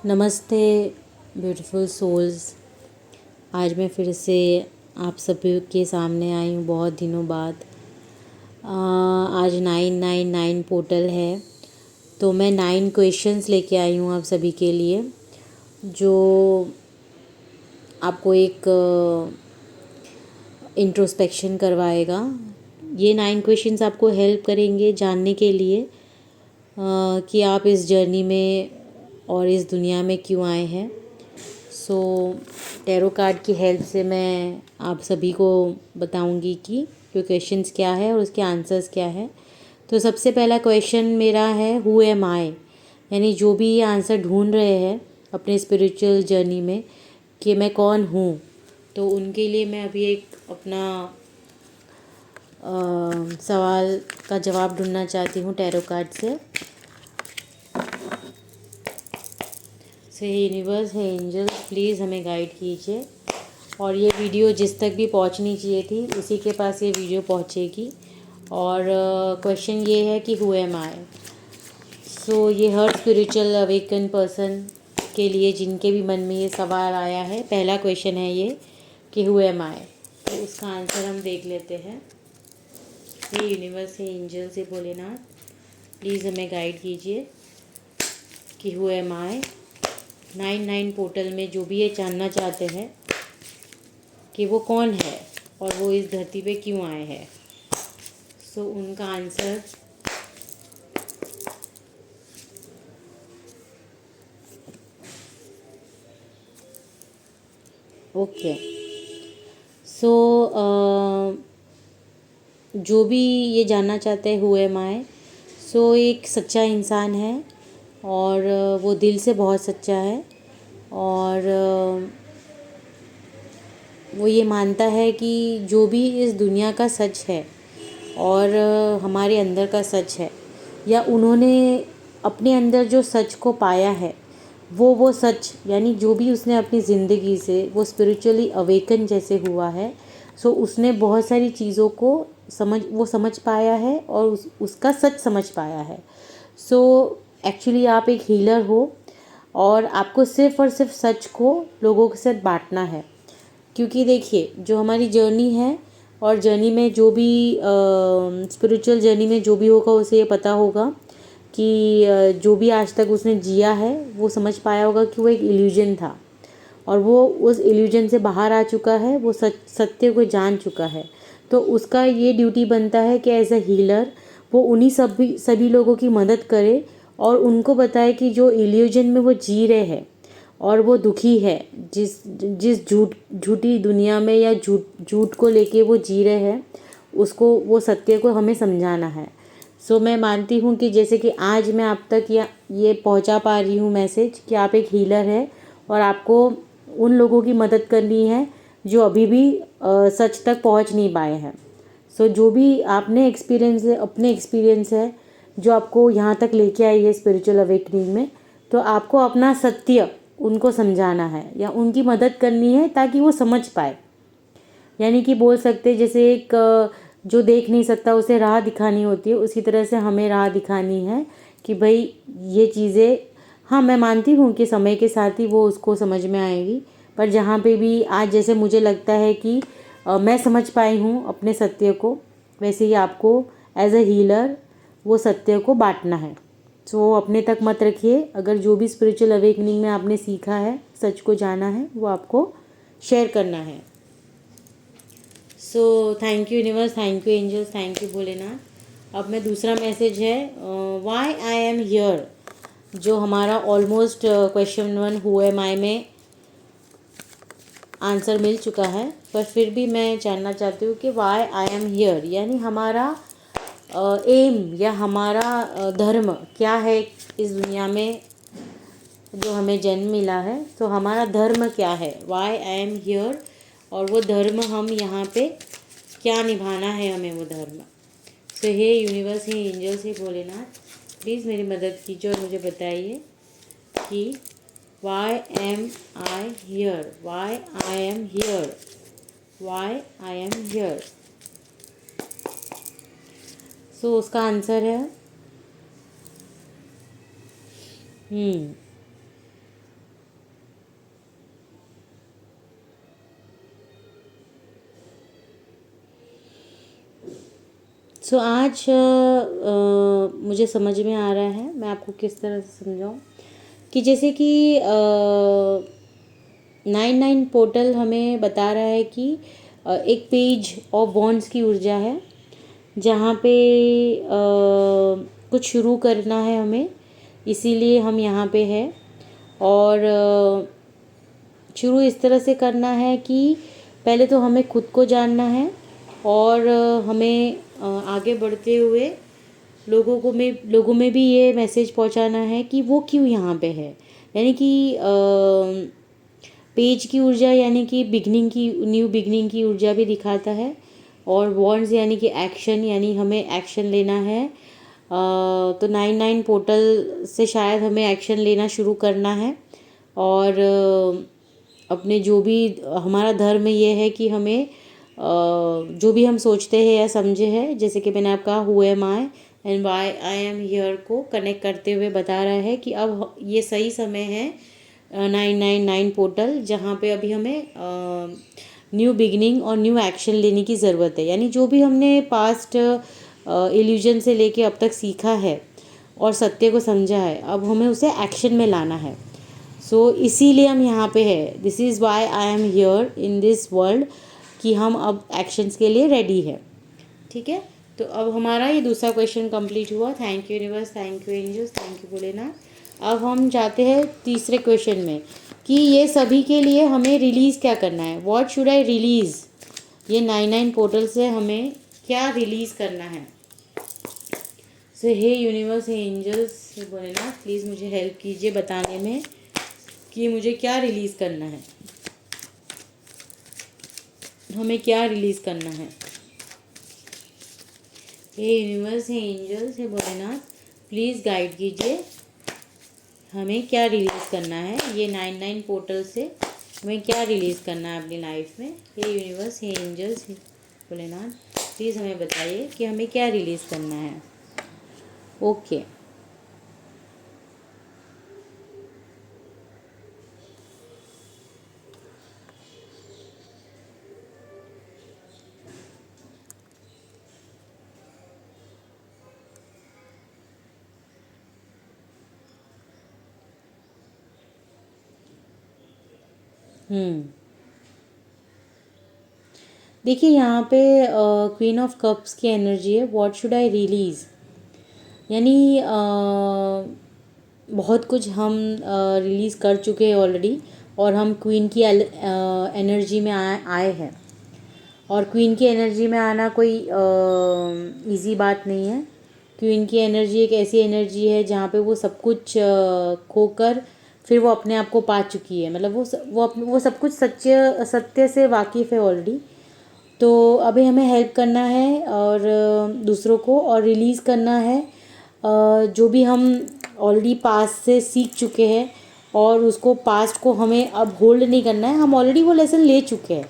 नमस्ते beautiful souls. आज मैं फिर से आप सभी के सामने आई हूँ बहुत दिनों बाद। आज 999 पोर्टल है, तो मैं 9 क्वेश्चंस लेके आई हूँ आप सभी के लिए, जो आपको एक इंट्रोस्पेक्शन करवाएगा। ये 9 क्वेश्चंस आपको हेल्प करेंगे जानने के लिए कि आप इस जर्नी में और इस दुनिया में क्यों आए हैं। सो टैरो कार्ड की हेल्प से मैं आप सभी को बताऊंगी कि क्वेश्चंस क्या है और उसके आंसर्स क्या है। तो सबसे पहला क्वेश्चन मेरा है, हु एम आई, यानी जो भी ये आंसर ढूंढ रहे हैं अपने स्पिरिचुअल जर्नी में कि मैं कौन हूँ, तो उनके लिए मैं अभी एक अपना सवाल का जवाब ढूंढना चाहती हूँ टैरो कार्ड से। यूनिवर्स है, एंजल्स, प्लीज़ हमें गाइड कीजिए। और ये वीडियो जिस तक भी पहुंचनी चाहिए थी उसी के पास ये वीडियो पहुंचेगी। और क्वेश्चन ये है कि हु एम आई। सो ये हर स्पिरिचुअल अवेकन पर्सन के लिए जिनके भी मन में ये सवाल आया है, पहला क्वेश्चन है ये कि हु एम आई। तो उसका आंसर हम देख लेते हैं। ये यूनिवर्स है, एंजल्स है, भोलेनाथ, प्लीज़ हमें गाइड कीजिए कि हु एम आई। 99 पोर्टल में जो भी ये जानना चाहते हैं कि वो कौन है और वो इस धरती पे क्यों आए हैं, सो उनका आंसर ओके। सो जो भी ये जानना चाहते हैं हु एम आई, सो एक सच्चा इंसान है और वो दिल से बहुत सच्चा है। और वो ये मानता है कि जो भी इस दुनिया का सच है और हमारे अंदर का सच है, या उन्होंने अपने अंदर जो सच को पाया है, वो सच, यानी जो भी उसने अपनी ज़िंदगी से वो स्पिरिचुअली अवेकन जैसे हुआ है, सो उसने बहुत सारी चीज़ों को समझ पाया है और उसका सच समझ पाया है। सो एक्चुअली आप एक हीलर हो और आपको सिर्फ़ और सिर्फ सच को लोगों के साथ बांटना है। क्योंकि देखिए, जो हमारी जर्नी है और जर्नी में जो भी स्पिरिचुअल जर्नी में जो भी होगा उसे ये पता होगा कि जो भी आज तक उसने जिया है वो समझ पाया होगा कि वो एक इल्यूजन था और वो उस इल्यूजन से बाहर आ चुका है, वो सत्य को जान चुका है। तो उसका ये ड्यूटी बनता है कि एज अ हीलर वो उन्हीं सभी लोगों की मदद करे और उनको बताए कि जो इल्यूजन में वो जी रहे हैं और वो दुखी है, जिस जिस झूठी दुनिया में या झूठ को लेके वो जी रहे हैं, उसको वो सत्य को हमें समझाना है। सो मैं मानती हूँ कि जैसे कि आज मैं आप तक ये पहुँचा पा रही हूँ मैसेज कि आप एक हीलर है और आपको उन लोगों की मदद करनी है जो अभी भी सच तक पहुँच नहीं पाए हैं। सो जो भी आपने एक्सपीरियंस है, अपने एक्सपीरियंस है जो आपको यहाँ तक लेके आई है स्पिरिचुअल अवेकनिंग में, तो आपको अपना सत्य उनको समझाना है या उनकी मदद करनी है ताकि वो समझ पाए। यानी कि बोल सकते जैसे एक जो देख नहीं सकता उसे राह दिखानी होती है, उसी तरह से हमें राह दिखानी है कि भाई ये चीज़ें, हाँ मैं मानती हूँ कि समय के साथ ही वो उसको समझ में आएगी। पर जहाँ पे भी आज जैसे मुझे लगता है कि मैं समझ पाई हूँ अपने सत्य को, वैसे ही आपको एज अ हीलर वो सत्य को बांटना है। सो अपने तक मत रखिए। अगर जो भी स्पिरिचुअल अवेकनिंग में आपने सीखा है, सच को जाना है, वो आपको शेयर करना है। So thank you universe, thank you angels, thank you Bholenath. अब मैं दूसरा मैसेज है, व्हाई आई एम हियर, जो हमारा ऑलमोस्ट क्वेश्चन 1 हु एम आई में आंसर मिल चुका है, पर फिर भी मैं जानना चाहती हूँ कि व्हाई आई एम हियर, यानी हमारा एम या हमारा धर्म क्या है इस दुनिया में जो हमें जन्म मिला है। तो हमारा धर्म क्या है, व्हाई आई एम हियर, और वो धर्म हम यहाँ पे क्या निभाना है हमें वो धर्म। सो हे यूनिवर्स, हे एंजल्स, हे भोलेनाथ, प्लीज़ मेरी मदद कीजिए और मुझे बताइए कि why am I here, why I am here, why I am here. So उसका आंसर है सो आज मुझे समझ में आ रहा है, मैं आपको किस तरह से समझाऊँ कि जैसे कि 99 पोर्टल हमें बता रहा है कि एक पेज ऑफ वॉन्ड्स की ऊर्जा है, जहाँ पे कुछ शुरू करना है हमें, इसीलिए हम यहाँ पे हैं। और शुरू इस तरह से करना है कि पहले तो हमें खुद को जानना है और हमें आगे बढ़ते हुए लोगों में भी ये मैसेज पहुंचाना है कि वो क्यों यहाँ पे है। यानी कि पेज की ऊर्जा यानी कि न्यू बिगनिंग की ऊर्जा भी दिखाता है, और वॉन्ड्स यानी कि एक्शन, यानी हमें एक्शन लेना है। तो 99 पोर्टल से शायद हमें एक्शन लेना शुरू करना है। और अपने जो भी हमारा धर्म ये है कि हमें जो भी हम सोचते हैं या समझे हैं, जैसे कि मैंने आपका who am I and why I am here को कनेक्ट करते हुए बता रहा है कि अब ये सही समय है 999 पोर्टल, जहाँ पे अभी हमें न्यू बिगनिंग और न्यू एक्शन लेने की ज़रूरत है। यानी जो भी हमने पास्ट इल्यूजन से लेके अब तक सीखा है और सत्य को समझा है, अब हमें उसे एक्शन में लाना है। सो इसीलिए हम यहाँ पे है, this is why I am here in this world, कि हम अब एक्शंस के लिए रेडी है। ठीक है, तो अब हमारा ये दूसरा क्वेश्चन कंप्लीट हुआ। Thank you universe, thank you angels, thank you Bholenath. अब हम जाते हैं तीसरे क्वेश्चन में कि ये सभी के लिए हमें रिलीज़ क्या करना है, व्हाट शुड आई रिलीज़। ये 99 पोर्टल से हमें क्या रिलीज़ करना है। सो हे यूनिवर्स, हे एंजल्स, हे भोलेनाथ, प्लीज़ मुझे हेल्प कीजिए बताने में कि मुझे क्या रिलीज़ करना है, हमें क्या रिलीज़ करना है। हे यूनिवर्स, हे एंजल्स, हे भोलेनाथ, प्लीज़ गाइड कीजिए हमें क्या रिलीज़ करना है। ये 99 पोर्टल से हमें क्या रिलीज़ करना है अपनी लाइफ में। हे यूनिवर्स, हे एंजल्स, हे भोलेनाथ, प्लीज़ हमें बताइए कि हमें क्या रिलीज़ करना है। ओके देखिए यहाँ पे क्वीन ऑफ कप्स की एनर्जी है, व्हाट शुड आई रिलीज़। यानी बहुत कुछ हम रिलीज़ कर चुके हैं ऑलरेडी, और हम क्वीन की एनर्जी में आए हैं। और क्वीन की एनर्जी में आना कोई इजी बात नहीं है। क्वीन की एनर्जी एक ऐसी एनर्जी है जहाँ पे वो सब कुछ खोकर फिर वो अपने आप को पा चुकी है। मतलब वो सब कुछ सत्य से वाकिफ़ है ऑलरेडी। तो अभी हमें हेल्प करना है और दूसरों को, और रिलीज़ करना है जो भी हम ऑलरेडी पास्ट से सीख चुके हैं, और उसको पास्ट को हमें अब होल्ड नहीं करना है। हम ऑलरेडी वो लेसन ले चुके हैं,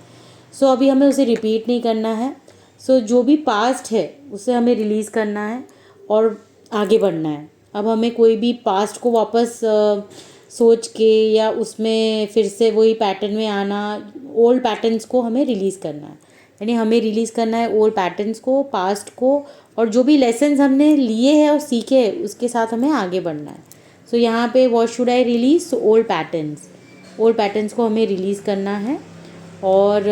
सो अभी हमें उसे रिपीट नहीं करना है। सो जो भी पास्ट है उसे हमें रिलीज़ करना है और आगे बढ़ना है। अब हमें कोई भी पास्ट को वापस सोच के या उसमें फिर से वही पैटर्न में आना, ओल्ड पैटर्न्स को हमें रिलीज़ करना है। यानी हमें रिलीज़ करना है ओल्ड पैटर्न्स को, पास्ट को, और जो भी लेसन्स हमने लिए हैं और सीखे हैं उसके साथ हमें आगे बढ़ना है। सो यहाँ पे what should I release, old patterns को हमें रिलीज़ करना है। और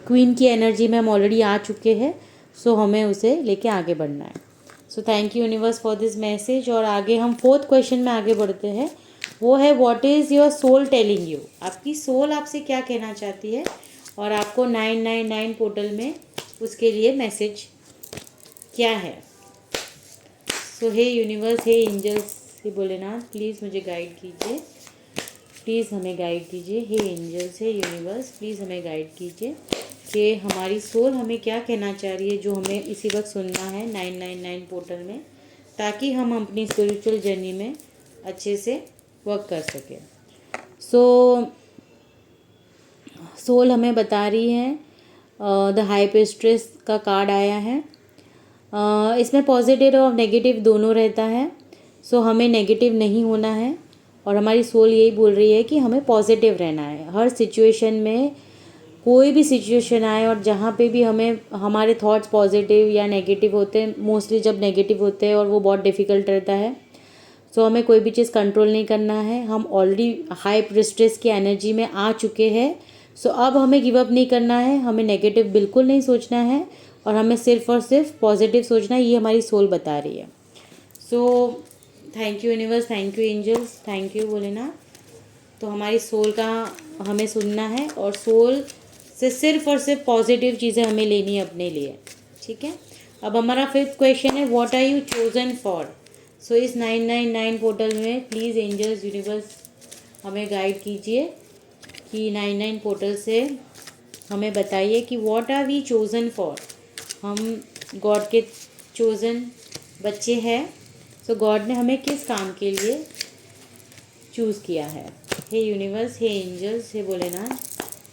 क्वीन की एनर्जी में हम ऑलरेडी आ चुके हैं, सो हमें उसे लेके आगे बढ़ना है। So thank you universe for this message. और आगे हम फोर्थ क्वेश्चन में आगे बढ़ते हैं, वो है what is your soul telling you. आपकी सोल आपसे क्या कहना चाहती है, और आपको 999 पोर्टल में उसके लिए मैसेज क्या है। सो हे यूनिवर्स, हे एंजल्स, हे भोलेनाथ, प्लीज़ मुझे गाइड कीजिए, प्लीज़ हमें गाइड कीजिए। हे एंजल्स, हे यूनिवर्स, प्लीज़ हमें गाइड कीजिए कि हमारी सोल हमें क्या कहना चाह रही है, जो हमें इसी वक्त सुनना है 999 पोर्टल में, ताकि हम अपनी स्पिरिचुअल जर्नी में अच्छे से वर्क कर सकें। सोल हमें बता रही है, द हाई प्रीस्ट्रेस का कार्ड आया है। इसमें पॉजिटिव और नेगेटिव दोनों रहता है। सो हमें नेगेटिव नहीं होना है, और हमारी सोल यही बोल रही है कि हमें पॉजिटिव रहना है हर सिचुएशन में। कोई भी सिचुएशन आए और जहाँ पे भी हमें हमारे थॉट्स पॉजिटिव या नेगेटिव होते हैं, मोस्टली जब नेगेटिव होते हैं और वो बहुत डिफ़िकल्ट रहता है, सो हमें कोई भी चीज़ कंट्रोल नहीं करना है। हम ऑलरेडी हाई प्रेस्टेज की एनर्जी में आ चुके हैं। सो अब हमें गिव अप नहीं करना है, हमें नेगेटिव बिल्कुल नहीं सोचना है और हमें सिर्फ और सिर्फ पॉजिटिव सोचना है। ये हमारी सोल बता रही है। So thank you universe, thank you angels, thank you Bholenath. तो हमारी सोल का हमें सुनना है और सोल से सिर्फ और सिर्फ पॉजिटिव चीज़ें हमें लेनी है अपने लिए। ठीक है। अब हमारा 5th क्वेश्चन है, what are you chosen for. So इस 999 पोर्टल में प्लीज़ एंजल्स यूनिवर्स हमें गाइड कीजिए कि 99 पोर्टल से हमें बताइए कि what are we chosen for. हम गॉड के चोजन बच्चे हैं। सो गॉड ने हमें किस काम के लिए चूज़ किया है। हे यूनिवर्स, हे एंजल्स, हे भोलेनाथ,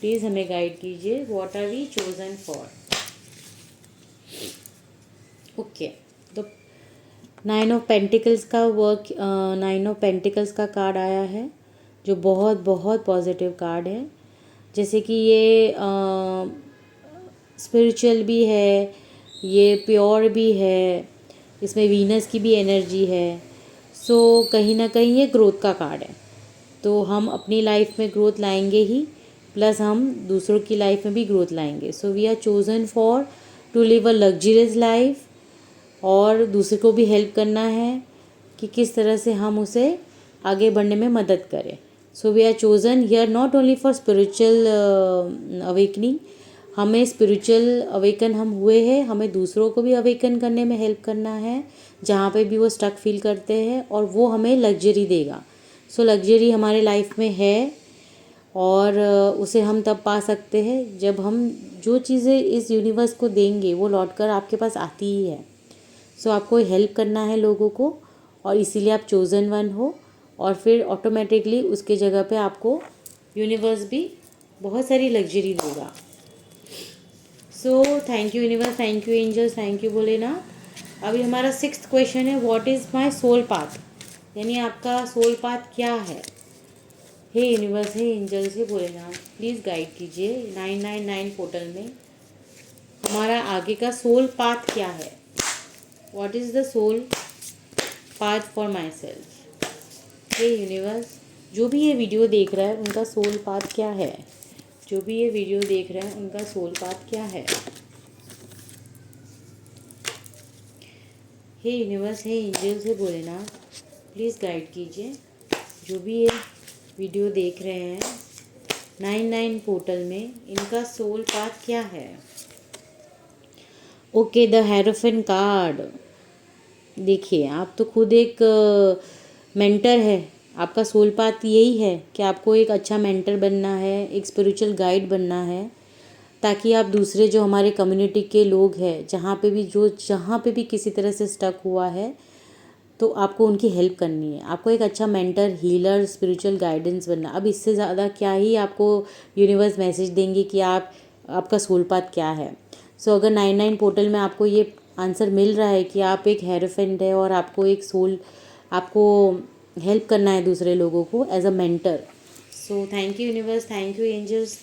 प्लीज़ हमें गाइड कीजिए, what are we chosen for. Okay, तो 9 ऑफ पेंटिकल्स का वर्क, 9 ऑफ पेंटिकल्स का कार्ड आया है जो बहुत बहुत पॉजिटिव कार्ड है। जैसे कि ये स्पिरिचुअल भी है, ये प्योर भी है, इसमें वीनस की भी एनर्जी है। सो कहीं ना कहीं ये ग्रोथ का कार्ड है। तो हम अपनी लाइफ में ग्रोथ लाएंगे ही, प्लस हम दूसरों की लाइफ में भी ग्रोथ लाएंगे। So we are chosen for to live a luxurious life और दूसरे को भी हेल्प करना है कि किस तरह से हम उसे आगे बढ़ने में मदद करें। So we are chosen here not only for spiritual awakening, हमें स्पिरिचुअल अवेकन हम हुए हैं, हमें दूसरों को भी अवेकन करने में हेल्प करना है जहाँ पे भी वो स्टक फील करते हैं, और वो हमें लग्जरी देगा। सो लग्जरी हमारे लाइफ में है और उसे हम तब पा सकते हैं जब हम जो चीज़ें इस यूनिवर्स को देंगे वो लौटकर आपके पास आती ही है। सो आपको हेल्प करना है लोगों को और इसीलिए आप चोज़न वन हो, और फिर ऑटोमेटिकली उसके जगह पे आपको यूनिवर्स भी बहुत सारी लग्जरी देगा। So thank you universe, thank you angels, thank you Bholenath. अभी हमारा 6th क्वेश्चन है, what is my soul path, यानी आपका सोल पाथ क्या है। हे यूनिवर्स, हे एंजल्स, हे भोलेनाथ, प्लीज़ गाइड कीजिए 999 पोर्टल में हमारा आगे का सोल पाथ क्या है। What is the soul path for myself. हे यूनिवर्स, जो भी ये वीडियो देख रहा है उनका सोल पाथ क्या है। जो भी ये वीडियो देख रहे हैं उनका सोल पाथ क्या है। हे यूनिवर्स, हे एंजल्स, हे भोलेनाथ, प्लीज़ गाइड कीजिए जो भी ये वीडियो देख रहे हैं 99 पोर्टल में, इनका सोल पाथ क्या है। Okay, the hierophant card. देखिए, आप तो खुद एक मेंटर है। आपका सोल पाथ यही है कि आपको एक अच्छा मेंटर बनना है, एक स्पिरिचुअल गाइड बनना है, ताकि आप दूसरे जो हमारे कम्युनिटी के लोग हैं, जहाँ पे भी किसी तरह से स्टक हुआ है, तो आपको उनकी हेल्प करनी है। आपको एक अच्छा मेंटर, हीलर, स्पिरिचुअल गाइडेंस बनना। अब इससे ज़्यादा क्या ही आपको यूनिवर्स मैसेज देंगे कि आपका सोल पाथ क्या है। सो अगर 99 पोर्टल में आपको ये आंसर मिल रहा है कि आप एक हेरोफेंट है और आपको हेल्प करना है दूसरे लोगों को as a mentor. So thank you universe, thank you angels,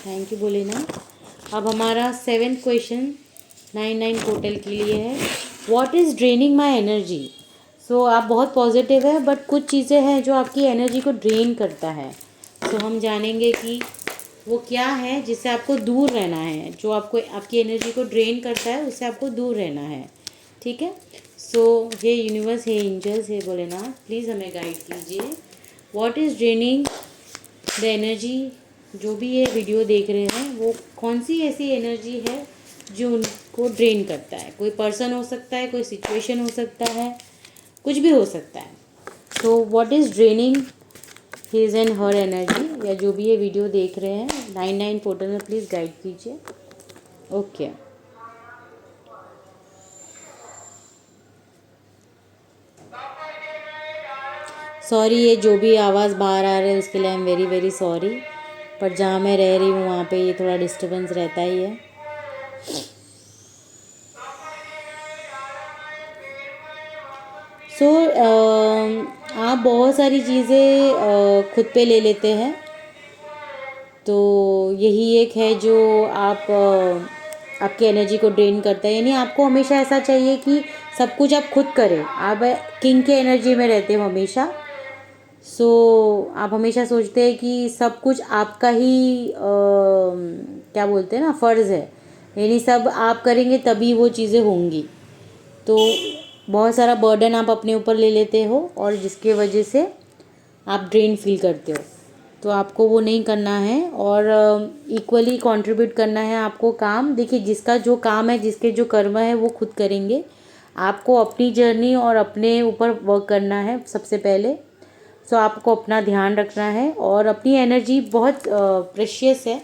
thank you Bholenath. अब हमारा 7th क्वेश्चन 99 पोर्टल के लिए है, what is draining my energy. So आप बहुत पॉजिटिव है, बट कुछ चीज़ें हैं जो आपकी एनर्जी को ड्रेन करता है। सो हम जानेंगे कि वो क्या है जिससे आपको दूर रहना है, जो आपको आपकी एनर्जी को ड्रेन करता है उससे आपको दूर रहना है। ठीक है। सो हे यूनिवर्स, हे एंजल्स, हे भोलेनाथ, प्लीज़ हमें गाइड कीजिए, what is draining the energy. जो भी ये वीडियो देख रहे हैं वो कौन सी ऐसी एनर्जी है जो उनको ड्रेन करता है। कोई पर्सन हो सकता है, कोई सिचुएशन हो सकता है, कुछ भी हो सकता है। तो what is draining his and her energy, या जो भी ये वीडियो देख रहे हैं 99 पोर्टल में प्लीज़ गाइड कीजिए। ओके, सॉरी, ये जो भी आवाज़ बाहर आ रहा है उसके लिए I am very very sorry, पर जहाँ मैं रह रही हूँ वहाँ पे ये थोड़ा डिस्टर्बेंस रहता ही है। सो आप बहुत सारी चीज़ें खुद पे ले लेते हैं तो यही एक है जो आप आपकी एनर्जी को ड्रेन करता है। यानी आपको हमेशा ऐसा चाहिए कि सब कुछ आप खुद करें। आप किंग के एनर्जी में रहते हो हमेशा। सो आप हमेशा सोचते हैं कि सब कुछ आपका ही क्या बोलते हैं ना, फ़र्ज़ है। यानी सब आप करेंगे तभी वो चीज़ें होंगी। तो बहुत सारा बर्डन आप अपने ऊपर ले लेते हो और जिसके वजह से आप ड्रेन फील करते हो। तो आपको वो नहीं करना है और इक्वली कंट्रीब्यूट करना है आपको काम। देखिए, जिसका जो काम है, जिसके जो कर्म है, वो खुद करेंगे। आपको अपनी जर्नी और अपने ऊपर वर्क करना है सबसे पहले। सो आपको अपना ध्यान रखना है और अपनी एनर्जी बहुत प्रेशियस है।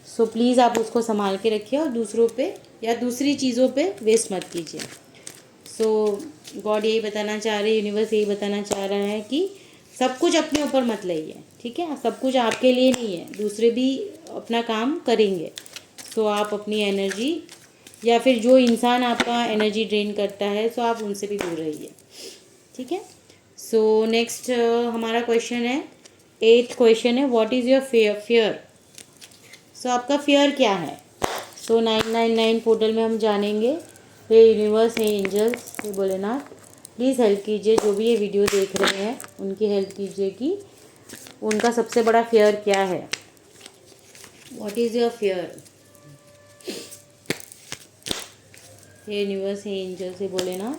सो प्लीज़ आप उसको संभाल के रखिए और दूसरों पे या दूसरी चीज़ों पे वेस्ट मत कीजिए। सो गॉड यही बताना चाह रहे, यूनिवर्स यही बताना चाह रहा है कि सब कुछ अपने ऊपर मत लाइए, ठीक है। सब कुछ आपके लिए नहीं है, दूसरे भी अपना काम करेंगे। सो आप अपनी एनर्जी या फिर जो इंसान आपका एनर्जी ड्रेन करता है, सो आप उनसे भी दूर रहिए, ठीक है। सो नेक्स्ट हमारा क्वेश्चन है, 8th क्वेश्चन है, व्हाट इज़ योर फियर। सो आपका फियर क्या है। सो 999 पोर्टल में हम जानेंगे। हे यूनिवर्स, हे एंजल्स, हे भोलेनाथ, प्लीज़ हेल्प कीजिए। जो भी ये वीडियो देख रहे हैं उनकी हेल्प कीजिए कि उनका सबसे बड़ा फियर क्या है। What is your fear. हे यूनिवर्स, हे एंजल्स, हे भोलेनाथ,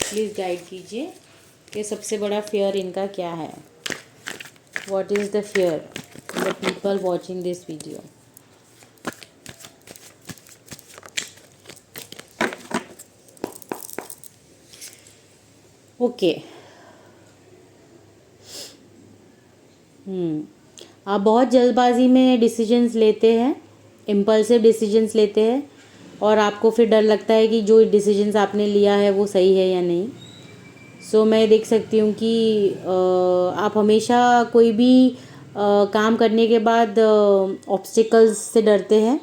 प्लीज़ गाइड कीजिए कि सबसे बड़ा फियर इनका क्या है। What is the fear the people watching this video. Okay. आप बहुत जल्दबाजी में डिसीजंस लेते हैं, इम्पल्सिव डिसीजंस लेते हैं और आपको फिर डर लगता है कि जो डिसीजंस आपने लिया है वो सही है या नहीं। सो मैं देख सकती हूँ कि आप हमेशा कोई भी काम करने के बाद ऑब्स्टिकल्स से डरते हैं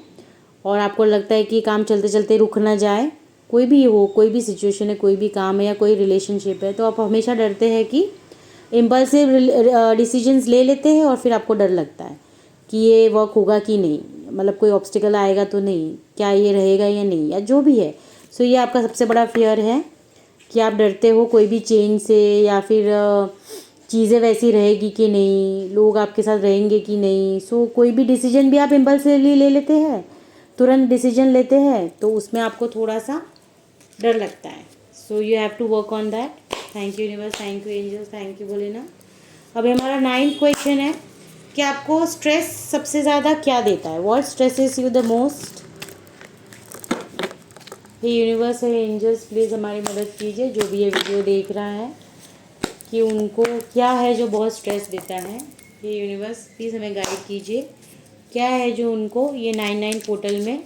और आपको लगता है कि काम चलते चलते रुक ना जाए। कोई भी हो, कोई भी सिचुएशन है, कोई भी काम है या कोई रिलेशनशिप है, तो आप हमेशा डरते हैं कि इम्पल्सिव डिसीजंस ले लेते हैं और फिर आपको डर लगता है कि ये वर्क होगा कि नहीं, मतलब कोई ऑब्स्टिकल आएगा तो नहीं, क्या ये रहेगा या नहीं, या जो भी है। सो ये आपका सबसे बड़ा फियर है कि आप डरते हो कोई भी चेंज से या फिर चीज़ें वैसी रहेगी कि नहीं, लोग आपके साथ रहेंगे कि नहीं। सो कोई भी डिसीजन भी आप इम्पल्सिवली ले लेते हैं, तुरंत डिसीजन लेते हैं, तो उसमें आपको थोड़ा सा डर लगता है। So you have to work on that. Thank you universe, thank you angels, thank you Bholenath. अभी हमारा 9th क्वेश्चन है कि आपको स्ट्रेस सबसे ज़्यादा क्या देता है। What stresses you the most. हे यूनिवर्स, है एंजल्स, प्लीज़ हमारी मदद कीजिए। जो भी ये वीडियो देख रहा है कि उनको क्या है जो बहुत स्ट्रेस देता है। हे यूनिवर्स, प्लीज़ हमें गाइड कीजिए, क्या है जो उनको ये 99 पोर्टल में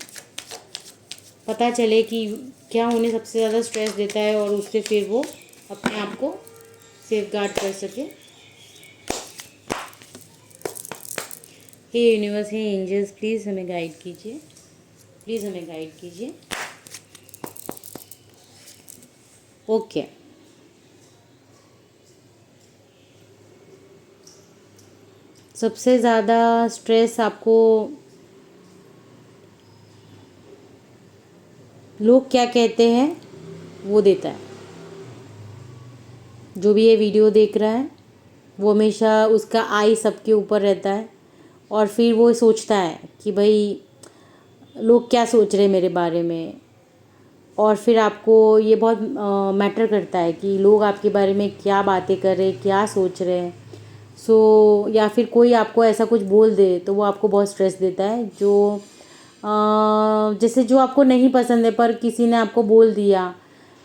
पता चले कि क्या उन्हें सबसे ज़्यादा स्ट्रेस देता है और उससे फिर वो अपने आप को सेफ गार्ड कर सके। हे यूनिवर्स, हे एंजल्स, प्लीज़ हमें गाइड कीजिए, प्लीज़ हमें गाइड कीजिए। ओके। सबसे ज़्यादा स्ट्रेस आपको लोग क्या कहते हैं वो देता है। जो भी ये वीडियो देख रहा है वो हमेशा उसका आई सबके ऊपर रहता है और फिर वो सोचता है कि भाई लोग क्या सोच रहे हैं मेरे बारे में। और फिर आपको ये बहुत मैटर करता है कि लोग आपके बारे में क्या बातें कर रहे हैं, क्या सोच रहे हैं। सो या फिर कोई आपको ऐसा कुछ बोल दे तो वो आपको बहुत स्ट्रेस देता है। जो जैसे जो आपको नहीं पसंद है पर किसी ने आपको बोल दिया,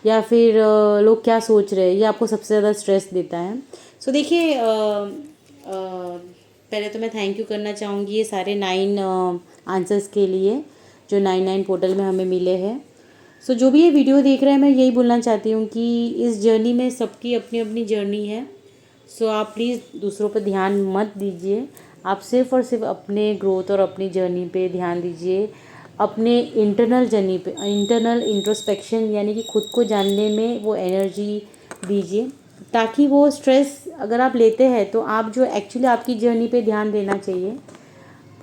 या फिर लोग क्या सोच रहे हैं, ये आपको सबसे ज़्यादा स्ट्रेस देता है। सो देखिए, पहले तो मैं थैंक यू करना चाहूँगी ये सारे 9 आंसर्स के लिए जो 99 पोर्टल में हमें मिले हैं। सो जो भी ये वीडियो देख रहे हैं, मैं यही बोलना चाहती हूँ कि इस जर्नी में सबकी अपनी अपनी जर्नी है। सो आप प्लीज़ दूसरों पर ध्यान मत दीजिए। आप सिर्फ़ और सिर्फ अपने ग्रोथ और अपनी जर्नी पे ध्यान दीजिए, अपने इंटरनल जर्नी पे, इंटरनल इंट्रोस्पेक्शन यानी कि खुद को जानने में वो एनर्जी दीजिए, ताकि वो स्ट्रेस अगर आप लेते हैं तो आप जो एक्चुअली आपकी जर्नी पे ध्यान देना चाहिए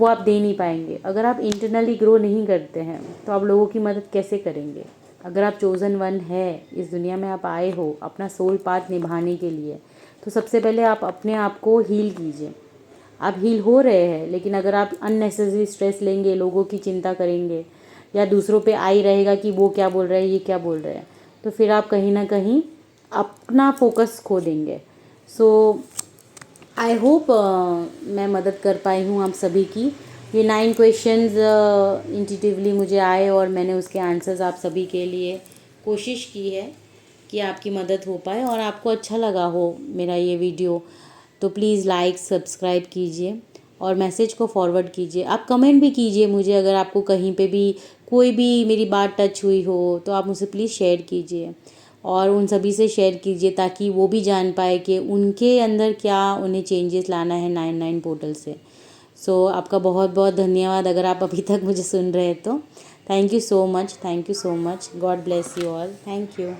वो आप दे नहीं पाएंगे। अगर आप इंटरनली ग्रो नहीं करते हैं तो आप लोगों की मदद कैसे करेंगे। अगर आप चोज़न वन है, इस दुनिया में आप आए हो अपना सोल पाथ निभाने के लिए, तो सबसे पहले आप अपने आप को हील कीजिए। आप हील हो रहे हैं, लेकिन अगर आप अननेसेसरी स्ट्रेस लेंगे, लोगों की चिंता करेंगे या दूसरों पे आई रहेगा कि वो क्या बोल रहे हैं, ये क्या बोल रहे हैं, तो फिर आप कहीं ना कहीं अपना फोकस खो देंगे। सो आई होप मैं मदद कर पाई हूँ आप सभी की। ये 9 क्वेश्चंस इंट्यूटिवली मुझे आए और मैंने उसके आंसर्स आप सभी के लिए कोशिश की है कि आपकी मदद हो पाए। और आपको अच्छा लगा हो मेरा ये वीडियो तो प्लीज़ लाइक सब्सक्राइब कीजिए और मैसेज को फॉरवर्ड कीजिए। आप कमेंट भी कीजिए मुझे, अगर आपको कहीं पे भी कोई भी मेरी बात टच हुई हो तो आप मुझसे प्लीज़ शेयर कीजिए और उन सभी से शेयर कीजिए ताकि वो भी जान पाए कि उनके अंदर क्या उन्हें चेंजेस लाना है 99 पोर्टल से। सो आपका बहुत बहुत धन्यवाद अगर आप अभी तक मुझे सुन रहे हैं तो। Thank you so much, thank you so much. God bless you all. Thank you.